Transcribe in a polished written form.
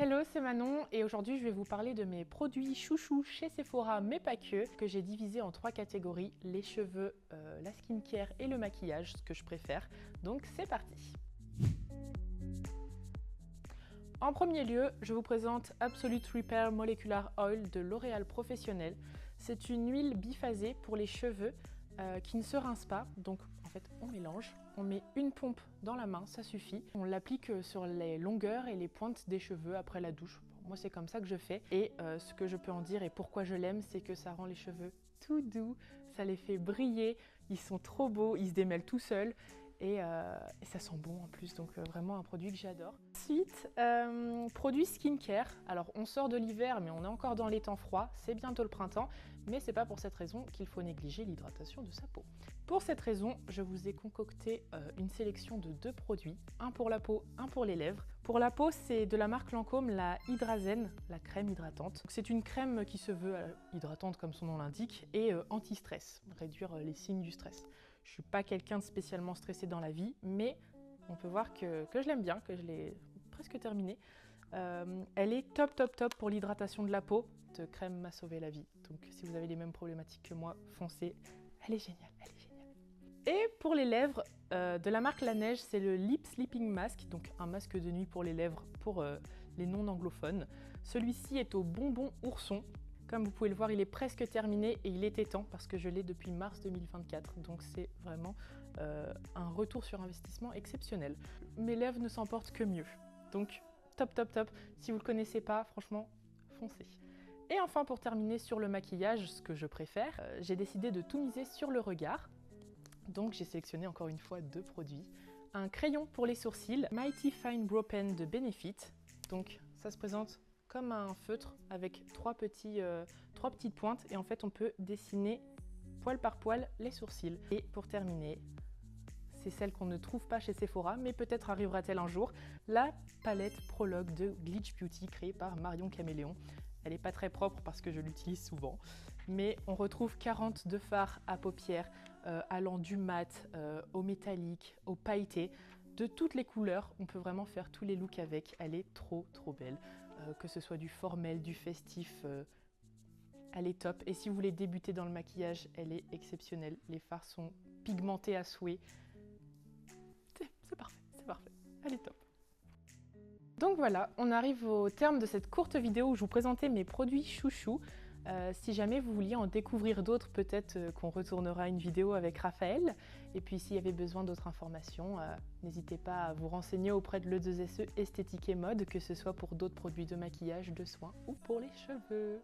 Hello, c'est Manon et aujourd'hui je vais vous parler de mes produits chouchous chez Sephora, mais pas que j'ai divisé en 3 catégories, les cheveux, la skincare et le maquillage, ce que je préfère. Donc c'est parti. En premier lieu, je vous présente Absolute Repair Molecular Oil de L'Oréal Professionnel. C'est une huile biphasée pour les cheveux qui ne se rince pas, donc en fait on mélange, on met une pompe dans la main, ça suffit. On l'applique sur les longueurs et les pointes des cheveux après la douche. Moi c'est comme ça que je fais et ce que je peux en dire et pourquoi je l'aime, c'est que ça rend les cheveux tout doux, ça les fait briller, ils sont trop beaux, ils se démêlent tout seuls. Et ça sent bon en plus, donc vraiment un produit que j'adore. Ensuite, produit skincare. Alors on sort de l'hiver, mais on est encore dans les temps froids, c'est bientôt le printemps, mais c'est pas pour cette raison qu'il faut négliger l'hydratation de sa peau. Pour cette raison, je vous ai concocté une sélection de 2 produits, un pour la peau, un pour les lèvres. Pour la peau, c'est de la marque Lancôme, la Hydrazen, la crème hydratante. C'est une crème qui se veut hydratante comme son nom l'indique et anti-stress, réduire les signes du stress. Je suis pas quelqu'un de spécialement stressé dans la vie, mais on peut voir que je l'aime bien, que je l'ai presque terminée. Elle est top pour l'hydratation de la peau. Cette crème m'a sauvé la vie. Donc si vous avez les mêmes problématiques que moi, foncez. Elle est géniale, elle est géniale. Et pour les lèvres, de la marque La Neige, c'est le Lip Sleeping Mask, donc un masque de nuit pour les lèvres pour les non-anglophones. Celui-ci est au bonbon ourson. Comme vous pouvez le voir, il est presque terminé et il était temps parce que je l'ai depuis mars 2024. Donc c'est vraiment un retour sur investissement exceptionnel. Mes lèvres ne s'en portent que mieux. Donc top. Si vous ne le connaissez pas, franchement, foncez. Et enfin, pour terminer sur le maquillage, ce que je préfère, j'ai décidé de tout miser sur le regard. Donc j'ai sélectionné encore une fois 2 produits. Un crayon pour les sourcils, Mighty Fine Brow Pen de Benefit. Donc ça se présente comme un feutre avec 3 petites pointes et en fait on peut dessiner poil par poil les sourcils. Et pour terminer, c'est celle qu'on ne trouve pas chez Sephora, mais peut-être arrivera-t-elle un jour, la palette Prologue de Glitch Beauty créée par Marion Caméléon. Elle n'est pas très propre parce que je l'utilise souvent, mais on retrouve 42 fards à paupières allant du mat au métallique, au pailleté. De toutes les couleurs, on peut vraiment faire tous les looks avec. Elle est trop belle. Que ce soit du formel, du festif, elle est top. Et si vous voulez débuter dans le maquillage, elle est exceptionnelle. Les fards sont pigmentés à souhait. C'est parfait. Elle est top. Donc voilà, on arrive au terme de cette courte vidéo où je vous présentais mes produits chouchous. Si jamais vous vouliez en découvrir d'autres, peut-être qu'on retournera une vidéo avec Raphaël. Et puis s'il y avait besoin d'autres informations, n'hésitez pas à vous renseigner auprès de l'E2SE Esthétique et Mode, que ce soit pour d'autres produits de maquillage, de soins ou pour les cheveux.